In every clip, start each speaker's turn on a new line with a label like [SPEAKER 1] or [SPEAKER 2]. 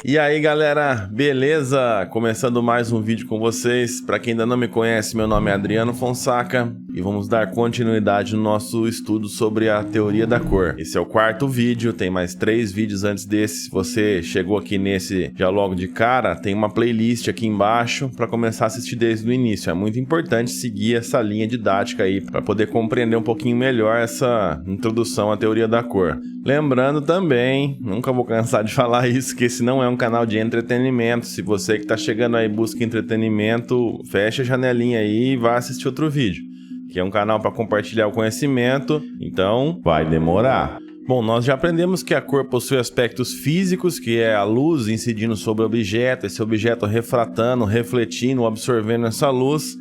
[SPEAKER 1] E aí galera, beleza? Começando mais um vídeo com vocês. Para quem ainda não me conhece, meu nome é Adriano Fonsaca e vamos dar continuidade no nosso estudo sobre a teoria da cor. Esse é o quarto vídeo, tem mais 3 vídeos antes desse. Se você chegou aqui nesse já logo de cara, tem uma playlist aqui embaixo para começar a assistir desde o início. É muito importante seguir essa linha didática aí para poder compreender um pouquinho melhor essa introdução à teoria da cor. Lembrando também, nunca vou cansar de falar isso, que esse não é um canal de entretenimento. Se você que está chegando aí busca entretenimento, fecha a janelinha aí e vai assistir outro vídeo. Que é um canal para compartilhar o conhecimento, então vai demorar. Bom, nós já aprendemos que a cor possui aspectos físicos, que é a luz incidindo sobre o objeto, esse objeto refratando, refletindo, absorvendo essa luz.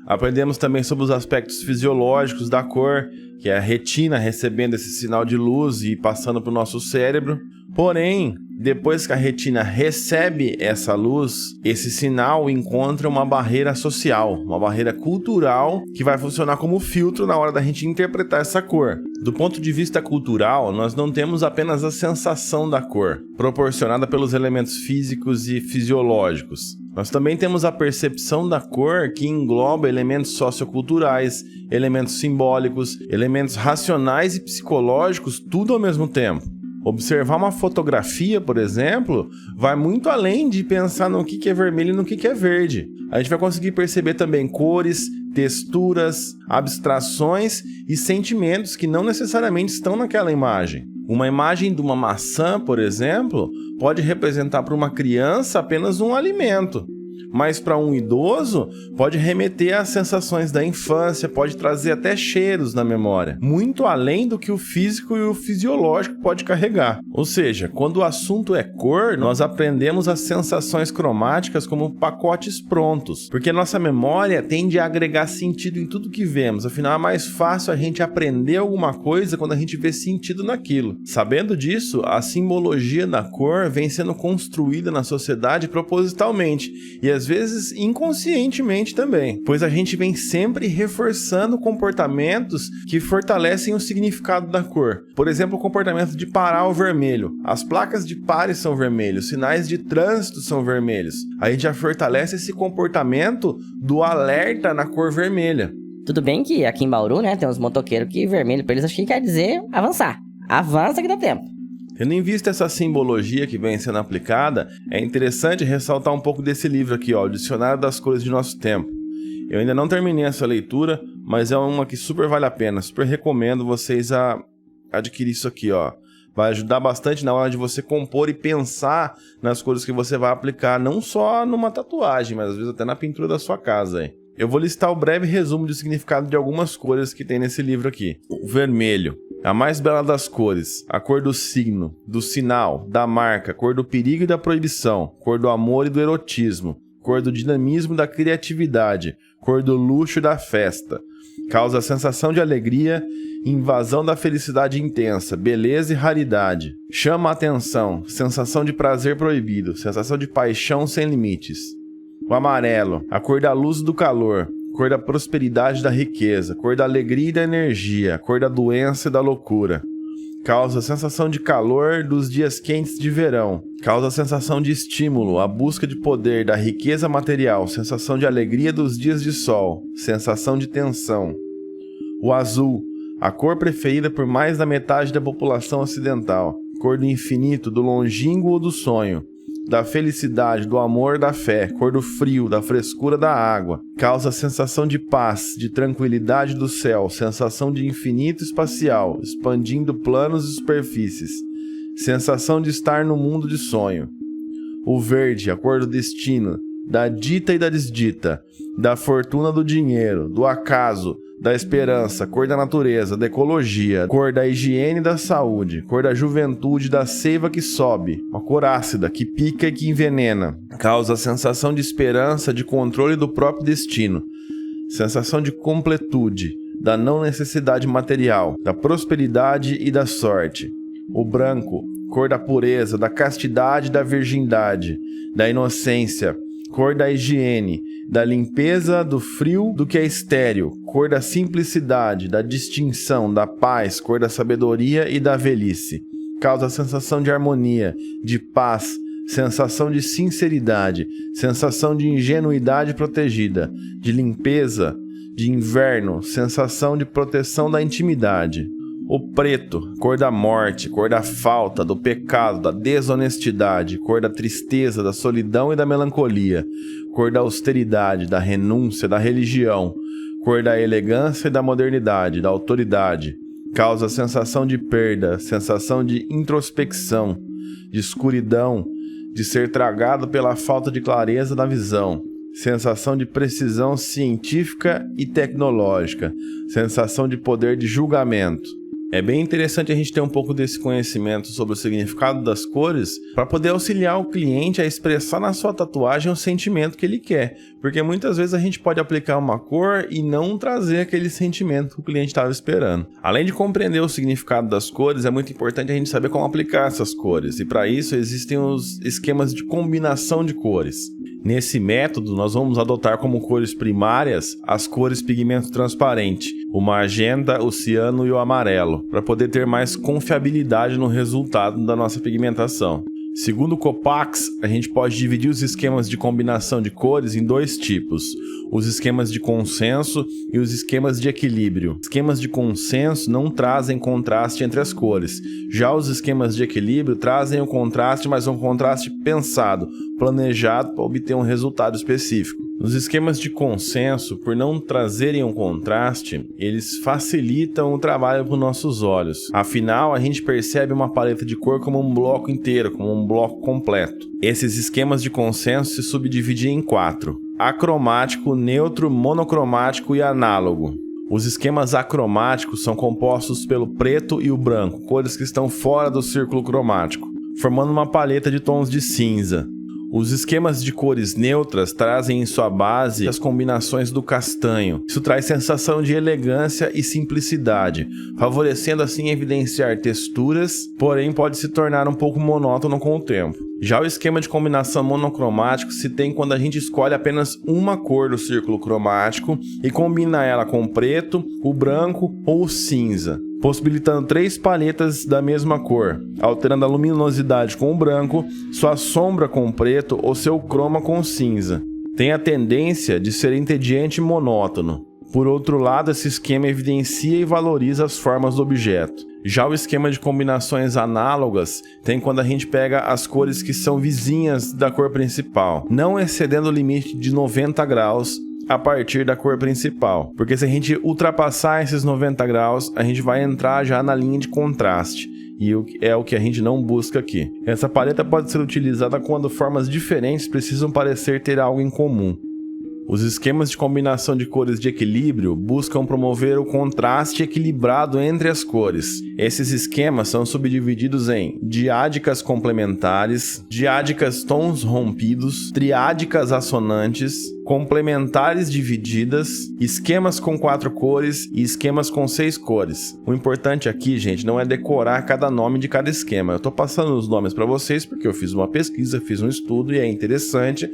[SPEAKER 1] Aprendemos também sobre os aspectos fisiológicos da cor, que é a retina recebendo esse sinal de luz e passando para o nosso cérebro. Porém, depois que a retina recebe essa luz, esse sinal encontra uma barreira social, uma barreira cultural que vai funcionar como filtro na hora da gente interpretar essa cor. Do ponto de vista cultural, nós não temos apenas a sensação da cor, proporcionada pelos elementos físicos e fisiológicos. Nós também temos a percepção da cor, que engloba elementos socioculturais, elementos simbólicos, elementos racionais e psicológicos, tudo ao mesmo tempo. Observar uma fotografia, por exemplo, vai muito além de pensar no que é vermelho e no que é verde. A gente vai conseguir perceber também cores, texturas, abstrações e sentimentos que não necessariamente estão naquela imagem. Uma imagem de uma maçã, por exemplo, pode representar para uma criança apenas um alimento. Mas para um idoso, pode remeter às sensações da infância, pode trazer até cheiros na memória, muito além do que o físico e o fisiológico pode carregar. Ou seja, quando o assunto é cor, nós aprendemos as sensações cromáticas como pacotes prontos, porque nossa memória tende a agregar sentido em tudo que vemos, afinal é mais fácil a gente aprender alguma coisa quando a gente vê sentido naquilo. Sabendo disso, a simbologia da cor vem sendo construída na sociedade propositalmente, e às vezes inconscientemente também, pois a gente vem sempre reforçando comportamentos que fortalecem o significado da cor. Por exemplo, o comportamento de parar o vermelho. As placas de pare são vermelhos, sinais de trânsito são vermelhos. A gente já fortalece esse comportamento do alerta na cor vermelha.
[SPEAKER 2] Tudo bem que aqui em Bauru, né, tem uns motoqueiros que vermelho pra eles acho que quer dizer avançar. Avança que dá tempo.
[SPEAKER 1] Tendo em vista essa simbologia que vem sendo aplicada, é interessante ressaltar um pouco desse livro aqui, ó, o Dicionário das Cores de Nosso Tempo. Eu ainda não terminei essa leitura, mas é uma que super vale a pena, super recomendo vocês a adquirir isso aqui, ó. Vai ajudar bastante na hora de você compor e pensar nas cores que você vai aplicar, não só numa tatuagem, mas às vezes até na pintura da sua casa, hein. Eu vou listar o breve resumo do significado de algumas cores que tem nesse livro aqui. O vermelho. A mais bela das cores, a cor do signo, do sinal, da marca, cor do perigo e da proibição, cor do amor e do erotismo, cor do dinamismo e da criatividade, cor do luxo e da festa. Causa sensação de alegria, invasão da felicidade intensa, beleza e raridade. Chama a atenção, sensação de prazer proibido, sensação de paixão sem limites. O amarelo, a cor da luz e do calor, cor da prosperidade e da riqueza, cor da alegria e da energia, cor da doença e da loucura. Causa a sensação de calor dos dias quentes de verão. Causa a sensação de estímulo, a busca de poder, da riqueza material, sensação de alegria dos dias de sol, sensação de tensão. O azul, a cor preferida por mais da metade da população ocidental. Cor do infinito, do longínquo ou do sonho. Da felicidade, do amor, da fé, cor do frio, da frescura da água. Causa a sensação de paz, de tranquilidade do céu, sensação de infinito espacial, expandindo planos e superfícies. Sensação de estar no mundo de sonho. O verde, a cor do destino, da dita e da desdita, da fortuna do dinheiro, do acaso, da esperança, cor da natureza, da ecologia, cor da higiene e da saúde, cor da juventude, da seiva que sobe, uma cor ácida, que pica e que envenena, causa a sensação de esperança, de controle do próprio destino, sensação de completude, da não necessidade material, da prosperidade e da sorte. O branco, cor da pureza, da castidade e da virgindade, da inocência, cor da higiene, da limpeza, do frio, do que é estéril, cor da simplicidade, da distinção, da paz, cor da sabedoria e da velhice. Causa a sensação de harmonia, de paz, sensação de sinceridade, sensação de ingenuidade protegida, de limpeza, de inverno, sensação de proteção da intimidade. O preto, cor da morte, cor da falta, do pecado, da desonestidade, cor da tristeza, da solidão e da melancolia, cor da austeridade, da renúncia, da religião, cor da elegância e da modernidade, da autoridade. Causa sensação de perda, sensação de introspecção, de escuridão, de ser tragado pela falta de clareza da visão, sensação de precisão científica e tecnológica, sensação de poder de julgamento. É bem interessante a gente ter um pouco desse conhecimento sobre o significado das cores para poder auxiliar o cliente a expressar na sua tatuagem o sentimento que ele quer, porque muitas vezes a gente pode aplicar uma cor e não trazer aquele sentimento que o cliente estava esperando. Além de compreender o significado das cores, é muito importante a gente saber como aplicar essas cores, e para isso existem os esquemas de combinação de cores. Nesse método, nós vamos adotar como cores primárias as cores pigmento transparente, o magenta, o ciano e o amarelo, para poder ter mais confiabilidade no resultado da nossa pigmentação. Segundo o Copax, a gente pode dividir os esquemas de combinação de cores em dois tipos: os esquemas de consenso e os esquemas de equilíbrio. Esquemas de consenso não trazem contraste entre as cores, já os esquemas de equilíbrio trazem o contraste, mas um contraste pensado, planejado para obter um resultado específico. Nos esquemas de consenso, por não trazerem um contraste, eles facilitam o trabalho para os nossos olhos. Afinal, a gente percebe uma paleta de cor como um bloco inteiro, como um bloco completo. Esses esquemas de consenso se subdividem em 4: acromático, neutro, monocromático e análogo. Os esquemas acromáticos são compostos pelo preto e o branco, cores que estão fora do círculo cromático, formando uma paleta de tons de cinza. Os esquemas de cores neutras trazem em sua base as combinações do castanho. Isso traz sensação de elegância e simplicidade, favorecendo assim evidenciar texturas, porém pode se tornar um pouco monótono com o tempo. Já o esquema de combinação monocromático se tem quando a gente escolhe apenas uma cor do círculo cromático e combina ela com o preto, o branco ou o cinza, possibilitando 3 paletas da mesma cor, alterando a luminosidade com o branco, sua sombra com o preto ou seu croma com o cinza. Tem a tendência de ser entediante e monótono. Por outro lado, esse esquema evidencia e valoriza as formas do objeto. Já o esquema de combinações análogas tem quando a gente pega as cores que são vizinhas da cor principal, não excedendo o limite de 90 graus a partir da cor principal, porque se a gente ultrapassar esses 90 graus, a gente vai entrar já na linha de contraste, e é o que a gente não busca aqui. Essa paleta pode ser utilizada quando formas diferentes precisam parecer ter algo em comum. Os esquemas de combinação de cores de equilíbrio buscam promover o contraste equilibrado entre as cores. Esses esquemas são subdivididos em diádicas complementares, diádicas tons rompidos, triádicas assonantes, complementares divididas, esquemas com 4 cores e esquemas com 6 cores. O importante aqui, gente, não é decorar cada nome de cada esquema. Eu tô passando os nomes para vocês porque eu fiz uma pesquisa, fiz um estudo e é interessante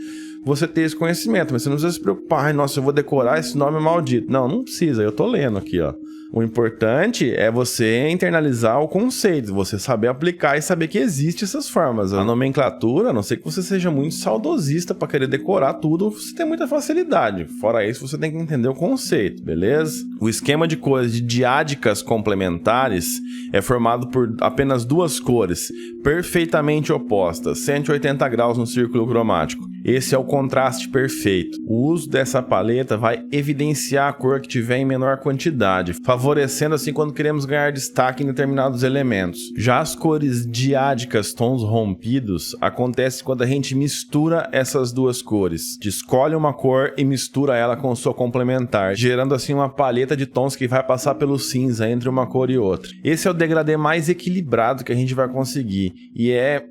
[SPEAKER 1] você ter esse conhecimento, mas você não precisa se preocupar: ai, nossa, eu vou decorar esse nome maldito. Não precisa, eu tô lendo aqui, ó. O importante é você internalizar o conceito, você saber aplicar e saber que existem essas formas. A nomenclatura, a não ser que você seja muito saudosista para querer decorar tudo, você tem muita facilidade. Fora isso, você tem que entender o conceito, beleza? O esquema de cores de diádicas complementares é formado por apenas 2 cores, perfeitamente opostas, 180 graus no círculo cromático. Esse é o contraste perfeito. O uso dessa paleta vai evidenciar a cor que tiver em menor quantidade, favorecendo assim quando queremos ganhar destaque em determinados elementos. Já as cores diádicas, tons rompidos, acontece quando a gente mistura essas 2 cores. Escolhe uma cor e mistura ela com sua complementar, gerando assim uma paleta de tons que vai passar pelo cinza entre uma cor e outra. Esse é o degradê mais equilibrado que a gente vai conseguir e é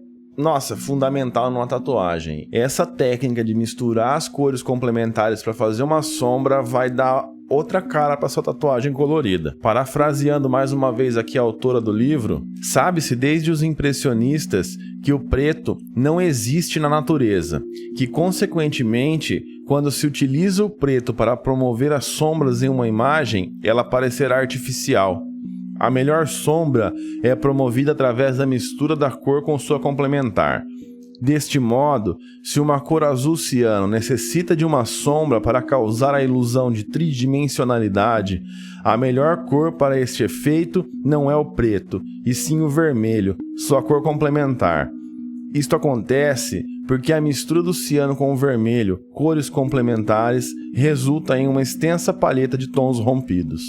[SPEAKER 1] fundamental numa tatuagem. Essa técnica de misturar as cores complementares para fazer uma sombra vai dar outra cara para sua tatuagem colorida. Parafraseando mais uma vez aqui a autora do livro, sabe-se desde os impressionistas que o preto não existe na natureza, que consequentemente, quando se utiliza o preto para promover as sombras em uma imagem, ela parecerá artificial. A melhor sombra é promovida através da mistura da cor com sua complementar. Deste modo, se uma cor azul ciano necessita de uma sombra para causar a ilusão de tridimensionalidade, a melhor cor para este efeito não é o preto, e sim o vermelho, sua cor complementar. Isto acontece porque a mistura do ciano com o vermelho, cores complementares, resulta em uma extensa paleta de tons rompidos.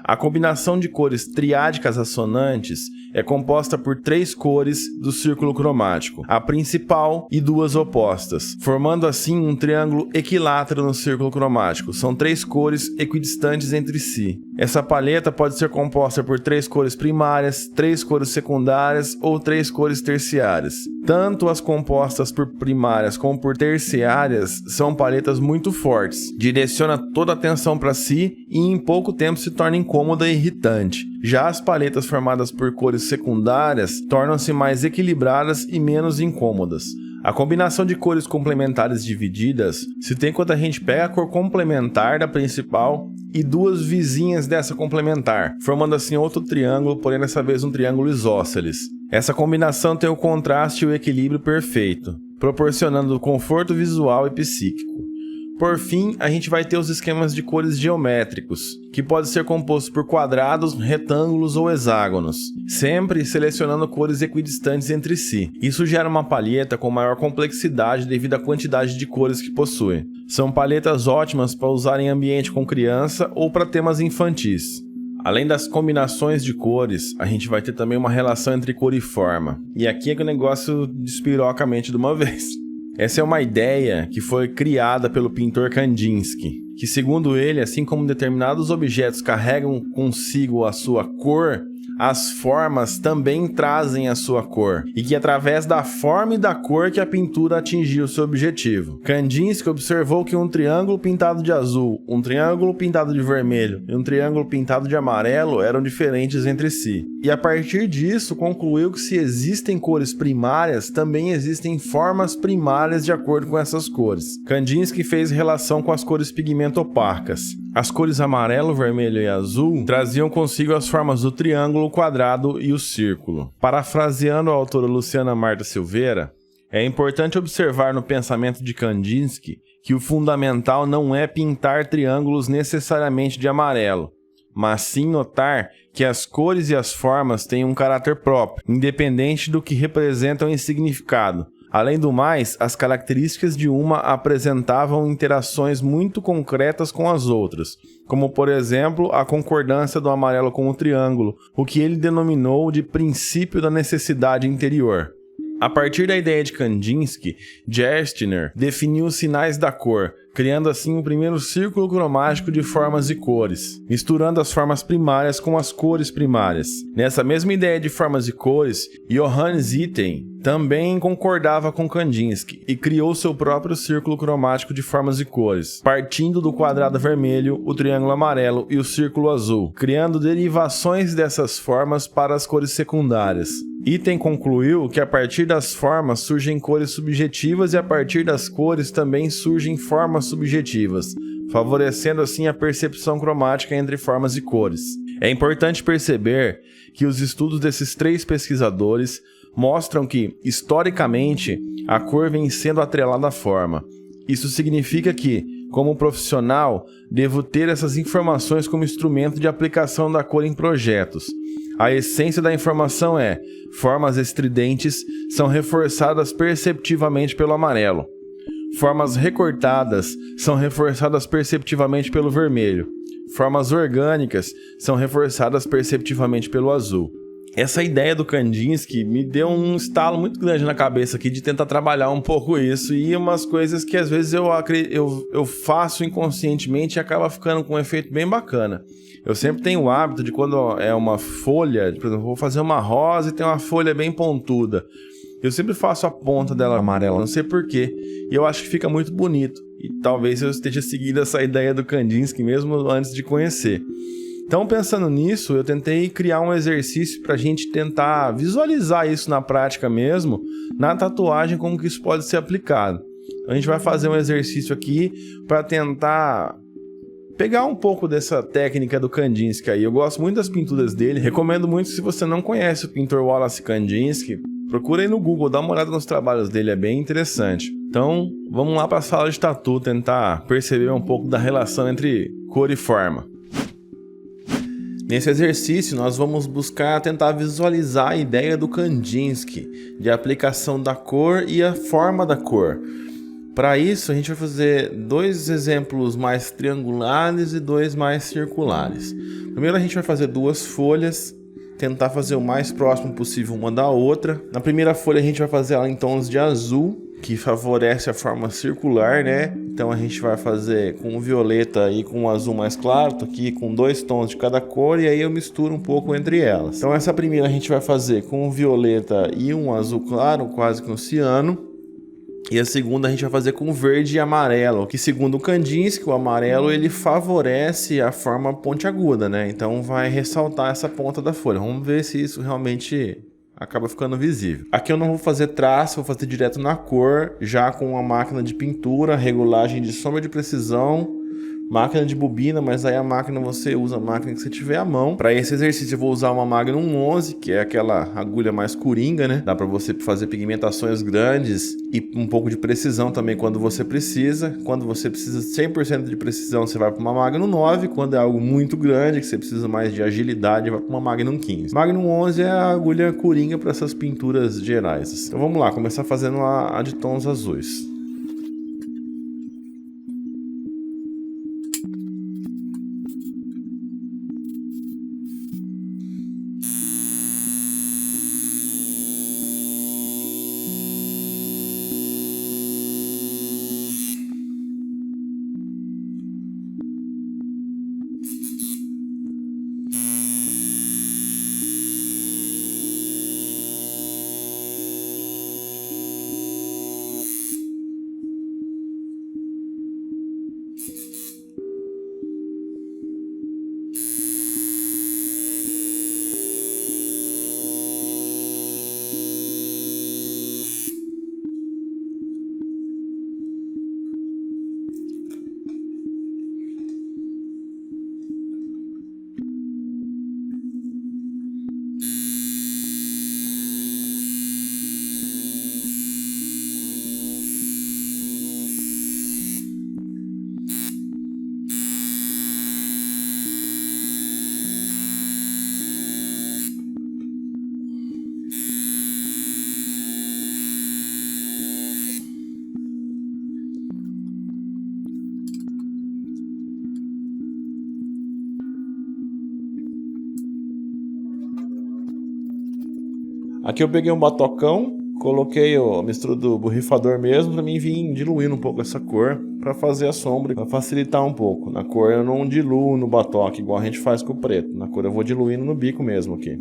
[SPEAKER 1] A combinação de cores triádicas assonantes é composta por 3 cores do círculo cromático, a principal e 2 opostas, formando assim um triângulo equilátero no círculo cromático. São 3 cores equidistantes entre si. Essa paleta pode ser composta por 3 cores primárias, 3 cores secundárias ou 3 cores terciárias. Tanto as compostas por primárias como por terciárias são paletas muito fortes, direciona toda a atenção para si e em pouco tempo se torna incômoda e irritante. Já as paletas formadas por cores secundárias tornam-se mais equilibradas e menos incômodas. A combinação de cores complementares divididas se tem quando a gente pega a cor complementar da principal e 2 vizinhas dessa complementar, formando assim outro triângulo, porém dessa vez um triângulo isósceles. Essa combinação tem o contraste e o equilíbrio perfeito, proporcionando conforto visual e psíquico. Por fim, a gente vai ter os esquemas de cores geométricos, que pode ser composto por quadrados, retângulos ou hexágonos, sempre selecionando cores equidistantes entre si. Isso gera uma palheta com maior complexidade devido à quantidade de cores que possui. São palhetas ótimas para usar em ambiente com criança ou para temas infantis. Além das combinações de cores, a gente vai ter também uma relação entre cor e forma. E aqui é que o negócio despiroca a mente de uma vez. Essa é uma ideia que foi criada pelo pintor Kandinsky, que segundo ele, assim como determinados objetos carregam consigo a sua cor, as formas também trazem a sua cor, e que através da forma e da cor que a pintura atingiu seu objetivo. Kandinsky observou que um triângulo pintado de azul, um triângulo pintado de vermelho e um triângulo pintado de amarelo eram diferentes entre si. E a partir disso concluiu que se existem cores primárias, também existem formas primárias de acordo com essas cores. Kandinsky fez relação com as cores pigmento opacas. As cores amarelo, vermelho e azul traziam consigo as formas do triângulo, o quadrado e o círculo. Parafraseando a autora Luciana Marta Silveira, é importante observar no pensamento de Kandinsky que o fundamental não é pintar triângulos necessariamente de amarelo, mas sim notar que as cores e as formas têm um caráter próprio, independente do que representam em significado. Além do mais, as características de uma apresentavam interações muito concretas com as outras, como por exemplo a concordância do amarelo com o triângulo, o que ele denominou de princípio da necessidade interior. A partir da ideia de Kandinsky, Gerstner definiu os sinais da cor, criando assim o primeiro círculo cromático de formas e cores, misturando as formas primárias com as cores primárias. Nessa mesma ideia de formas e cores, Johannes Itten também concordava com Kandinsky e criou seu próprio círculo cromático de formas e cores, partindo do quadrado vermelho, o triângulo amarelo e o círculo azul, criando derivações dessas formas para as cores secundárias. Itten concluiu que a partir das formas surgem cores subjetivas e a partir das cores também surgem formas subjetivas, favorecendo assim a percepção cromática entre formas e cores. É importante perceber que os estudos desses 3 pesquisadores mostram que, historicamente, a cor vem sendo atrelada à forma. Isso significa que, como profissional, devo ter essas informações como instrumento de aplicação da cor em projetos. A essência da informação é: formas estridentes são reforçadas perceptivamente pelo amarelo. Formas recortadas são reforçadas perceptivamente pelo vermelho. Formas orgânicas são reforçadas perceptivamente pelo azul. Essa ideia do Kandinsky me deu um estalo muito grande na cabeça aqui de tentar trabalhar um pouco isso, e umas coisas que às vezes eu faço inconscientemente e acaba ficando com um efeito bem bacana. Eu sempre tenho o hábito de, quando é uma folha, por exemplo, vou fazer uma rosa e tem uma folha bem pontuda, eu sempre faço a ponta dela amarela, não sei porquê, e eu acho que fica muito bonito. E talvez eu esteja seguindo essa ideia do Kandinsky mesmo antes de conhecer. Então, pensando nisso, eu tentei criar um exercício para a gente tentar visualizar isso na prática mesmo, na tatuagem, como que isso pode ser aplicado. A gente vai fazer um exercício aqui para tentar pegar um pouco dessa técnica do Kandinsky aí. Eu gosto muito das pinturas dele, recomendo muito, se você não conhece o pintor Wallace Kandinsky, Procura aí no Google, dá uma olhada nos trabalhos dele, é bem interessante. Então, vamos lá para a sala de tatu tentar perceber um pouco da relação entre cor e forma. Nesse exercício, nós vamos buscar tentar visualizar a ideia do Kandinsky, de aplicação da cor e a forma da cor. Para isso, a gente vai fazer 2 exemplos mais triangulares e 2 mais circulares. Primeiro, a gente vai fazer 2 folhas, tentar fazer o mais próximo possível uma da outra. Na primeira folha, a gente vai fazer ela em tons de azul, que favorece a forma circular, né? Então a gente vai fazer com o violeta e com o azul mais claro, tô aqui com 2 tons de cada cor e aí eu misturo um pouco entre elas. Então essa primeira a gente vai fazer com o violeta e um azul claro, quase que um ciano. E a segunda a gente vai fazer com verde e amarelo, que segundo o Kandinsky, o amarelo ele favorece a forma pontiaguda, né? Então vai ressaltar essa ponta da folha. Vamos ver se isso realmente acaba ficando visível. Aqui eu não vou fazer traço, vou fazer direto na cor, já com a máquina de pintura, regulagem de sombra de precisão, máquina de bobina, mas aí a máquina você usa a máquina que você tiver à mão. Para esse exercício eu vou usar uma Magnum 11, que é aquela agulha mais coringa, né? Dá para você fazer pigmentações grandes e um pouco de precisão também quando você precisa. Quando você precisa 100% de precisão, você vai para uma Magnum 9. Quando é algo muito grande, que você precisa mais de agilidade, vai para uma Magnum 15. Magnum 11 é a agulha coringa para essas pinturas gerais. Então vamos lá, começar fazendo a de tons azuis. Aqui eu peguei um batocão, coloquei a mistura do borrifador mesmo, pra mim vir diluindo um pouco essa cor, pra fazer a sombra, pra facilitar um pouco. Na cor eu não diluo no batoque, igual a gente faz com o preto. Na cor eu vou diluindo no bico mesmo aqui.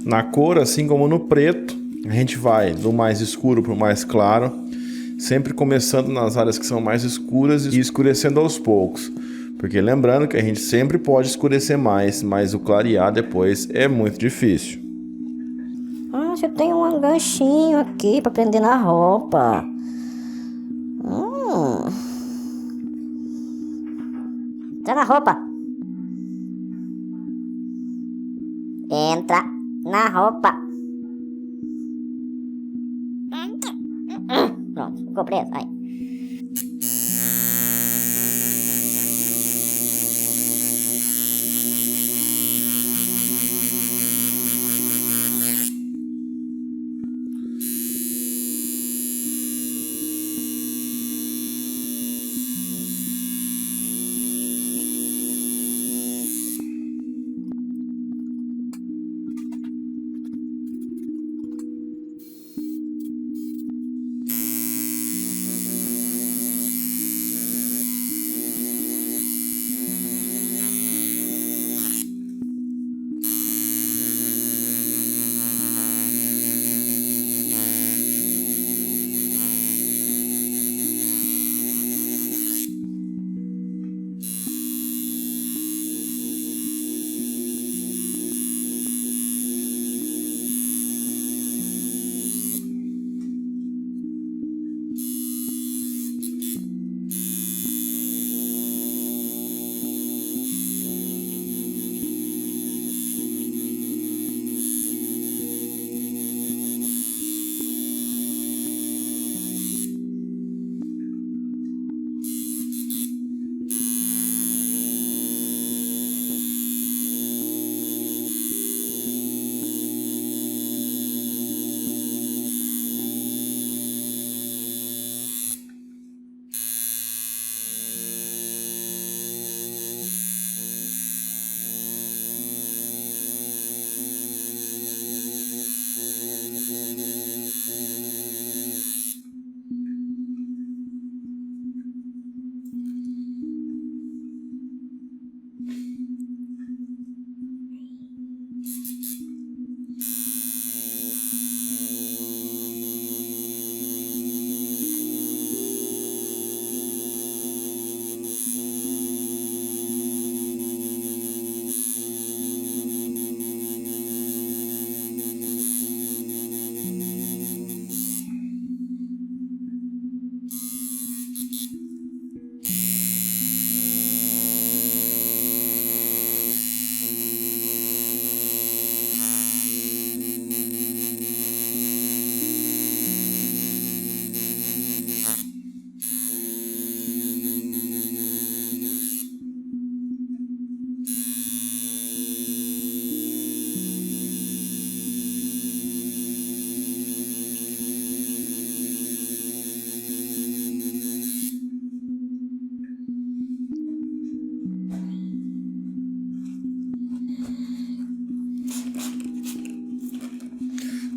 [SPEAKER 1] Na cor, assim como no preto, A gente vai do mais escuro para o mais claro, sempre começando nas áreas que são mais escuras e escurecendo aos poucos. Porque lembrando que a gente sempre pode escurecer mais, mas o clarear depois é muito difícil.
[SPEAKER 2] Eu tenho um ganchinho aqui pra prender na roupa. Entra na roupa. Entra na roupa. Pronto, ficou preso. Aí.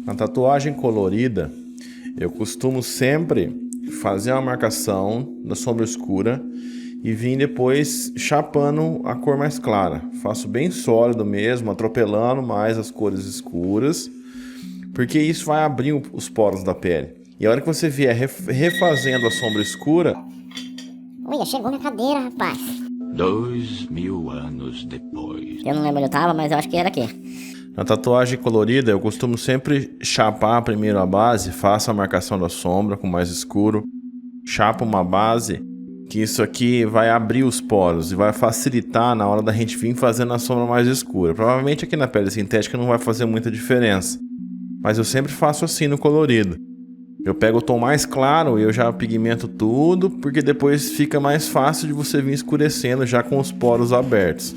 [SPEAKER 1] Na tatuagem colorida, eu costumo sempre fazer uma marcação da sombra escura e vir depois chapando a cor mais clara. Faço bem sólido mesmo, atropelando mais as cores escuras, porque isso vai abrir os poros da pele. E a hora que você vier refazendo a sombra escura...
[SPEAKER 2] Olha, chegou na cadeira, rapaz.
[SPEAKER 3] 2000 anos depois.
[SPEAKER 2] Eu não lembro onde eu tava, mas eu acho que era aqui.
[SPEAKER 1] Na tatuagem colorida, eu costumo sempre chapar primeiro a base, faço a marcação da sombra com mais escuro, chapo uma base, que isso aqui vai abrir os poros e vai facilitar na hora da gente vir fazendo a sombra mais escura. Provavelmente aqui na pele sintética não vai fazer muita diferença, mas eu sempre faço assim no colorido. Eu pego o tom mais claro e eu já pigmento tudo, porque depois fica mais fácil de você vir escurecendo já com os poros abertos.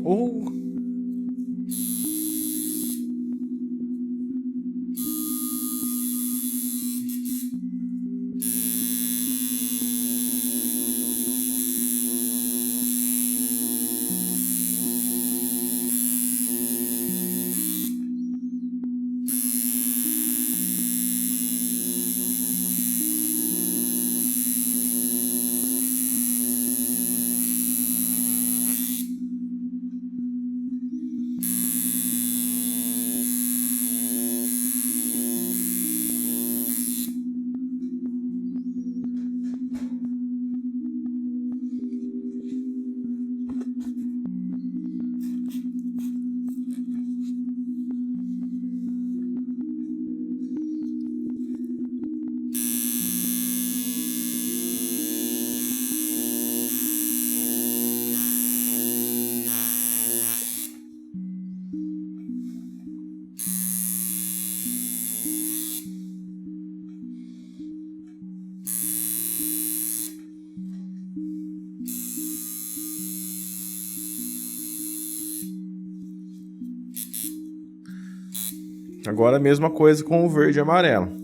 [SPEAKER 1] Oh. Agora a mesma coisa com o verde e amarelo.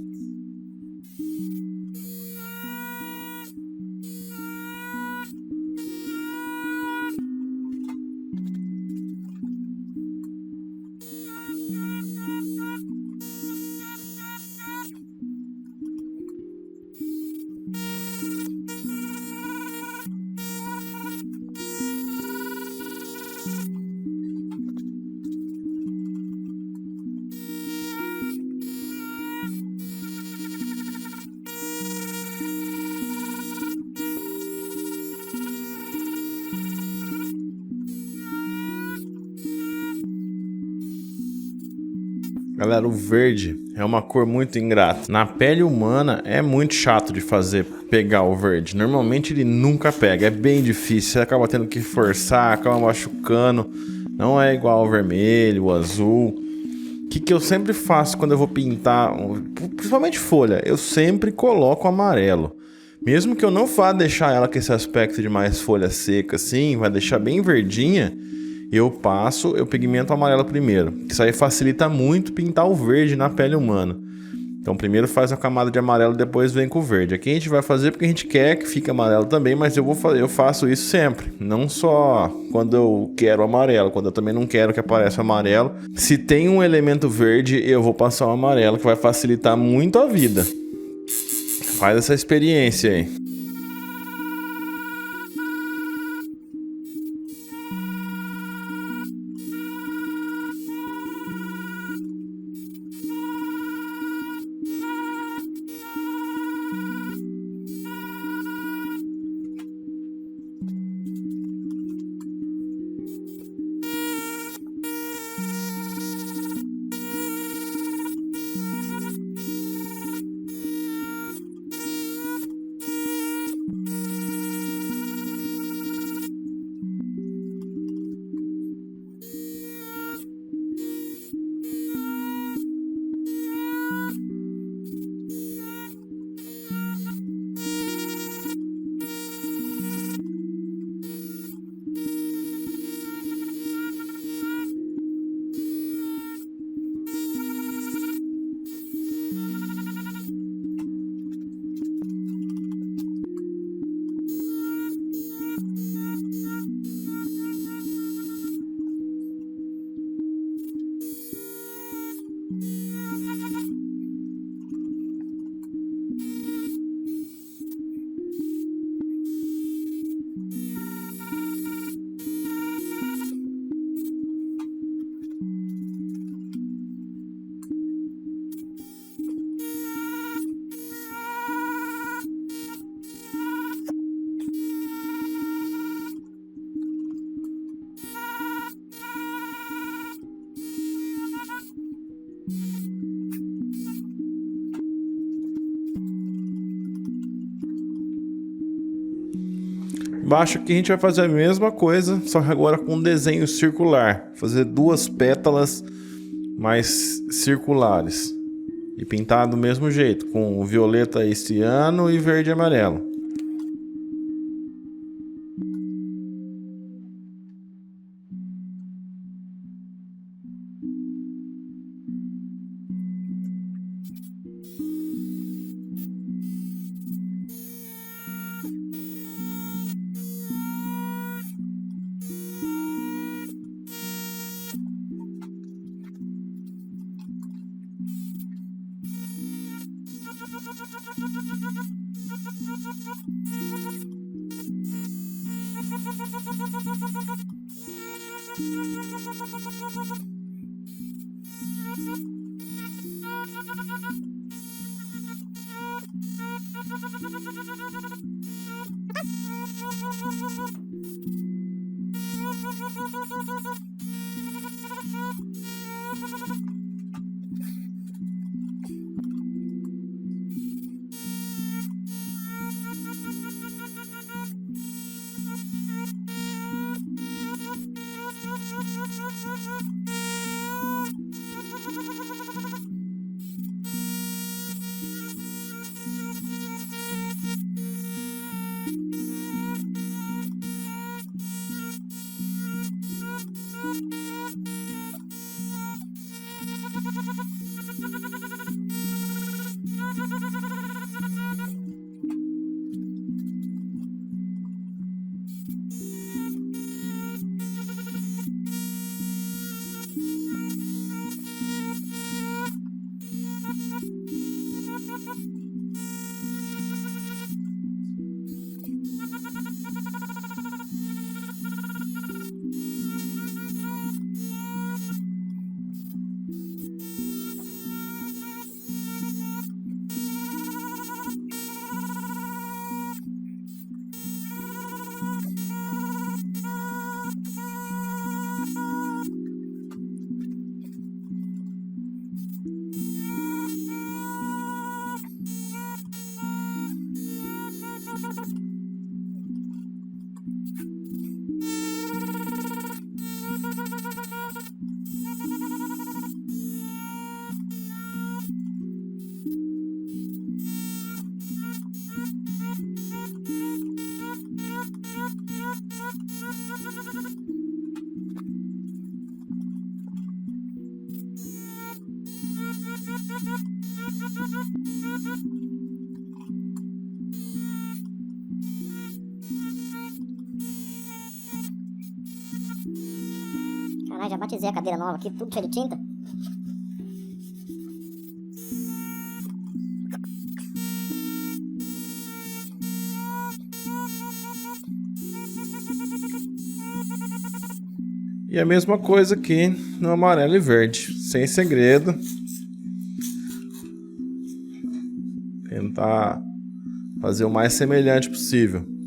[SPEAKER 1] Galera, o verde é uma cor muito ingrata. Na pele humana é muito chato de fazer pegar o verde. Normalmente ele nunca pega, é bem difícil. Você acaba tendo que forçar, acaba machucando. Não é igual ao vermelho, o azul. O que eu sempre faço quando eu vou pintar, principalmente folha, eu sempre coloco amarelo. Mesmo que eu não vá deixar ela com esse aspecto de mais folha seca assim, vai deixar bem verdinha, eu pigmento amarelo primeiro. Isso aí facilita muito pintar o verde na pele humana. Então primeiro faz uma camada de amarelo, depois vem com o verde. Aqui a gente vai fazer porque a gente quer que fique amarelo também, mas eu faço isso sempre. Não só quando eu quero amarelo, quando eu também não quero que apareça amarelo. Se tem um elemento verde, eu vou passar o amarelo, que vai facilitar muito a vida. Faz essa experiência aí. Embaixo aqui a gente vai fazer a mesma coisa, só que agora com um desenho circular. Fazer 2 pétalas mais circulares. E pintar do mesmo jeito, com violeta esse ano e verde e amarelo.
[SPEAKER 4] Caralho, já batizei a cadeira nova aqui, tudo cheio de tinta.
[SPEAKER 1] E a mesma coisa aqui no amarelo e verde, sem segredo. Tentar fazer o mais semelhante possível.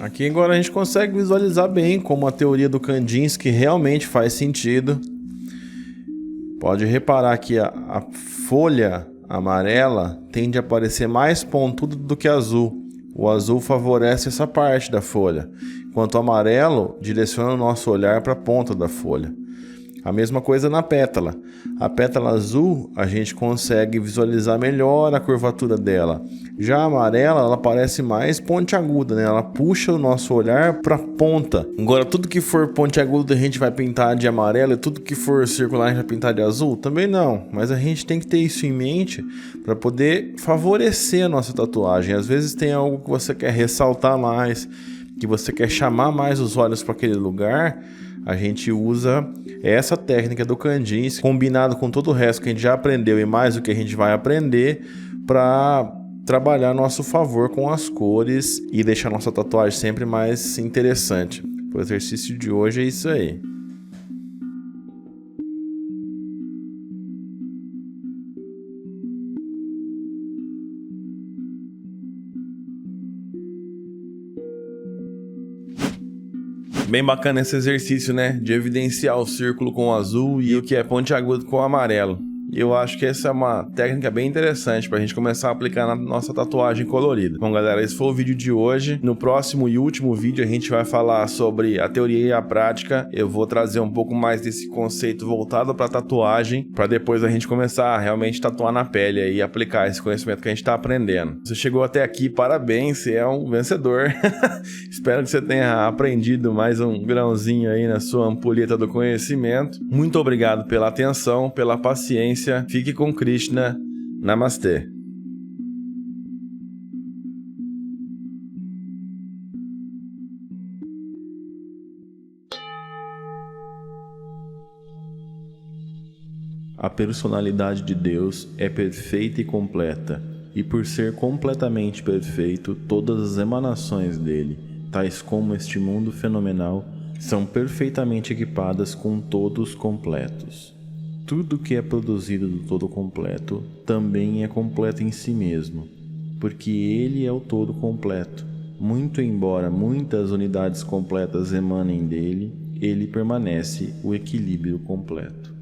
[SPEAKER 1] Aqui agora a gente consegue visualizar bem como a teoria do Kandinsky realmente faz sentido. Pode reparar que a folha amarela tende a parecer mais pontuda do que azul. O azul favorece essa parte da folha, enquanto o amarelo direciona o nosso olhar para a ponta da folha. A mesma coisa na pétala. A pétala azul a gente consegue visualizar melhor a curvatura dela. Já a amarela, ela parece mais pontiaguda, né? Ela puxa o nosso olhar para a ponta. Agora, tudo que for pontiagudo a gente vai pintar de amarelo e tudo que for circular a gente vai pintar de azul? Também não, mas a gente tem que ter isso em mente para poder favorecer a nossa tatuagem. Às vezes tem algo que você quer ressaltar mais, que você quer chamar mais os olhos para aquele lugar. A gente usa essa técnica do Kandinsky, combinado com todo o resto que a gente já aprendeu e mais o que a gente vai aprender, para trabalhar a nosso favor com as cores e deixar nossa tatuagem sempre mais interessante. O exercício de hoje é isso aí. Bem bacana esse exercício, né? De evidenciar o círculo com o azul e o que é pontiagudo com o amarelo. E eu acho que essa é uma técnica bem interessante pra gente começar a aplicar na nossa tatuagem colorida. Bom, galera, esse foi o vídeo de hoje. No próximo e último vídeo a gente vai falar sobre a teoria e a prática. Eu vou trazer um pouco mais desse conceito voltado pra tatuagem, pra depois a gente começar a realmente tatuar na pele e aplicar esse conhecimento que a gente tá aprendendo. Você chegou até aqui, parabéns, você é um vencedor. Espero que você tenha aprendido mais um grãozinho aí na sua ampulheta do conhecimento. Muito obrigado pela atenção, pela paciência. Fique com Krishna. Namastê. A personalidade de Deus é perfeita e completa, e por ser completamente perfeito, todas as emanações dele, tais como este mundo fenomenal, são perfeitamente equipadas com todos completos. Tudo que é produzido do todo completo também é completo em si mesmo, porque ele é o todo completo. Muito embora muitas unidades completas emanem dele, ele permanece o equilíbrio completo.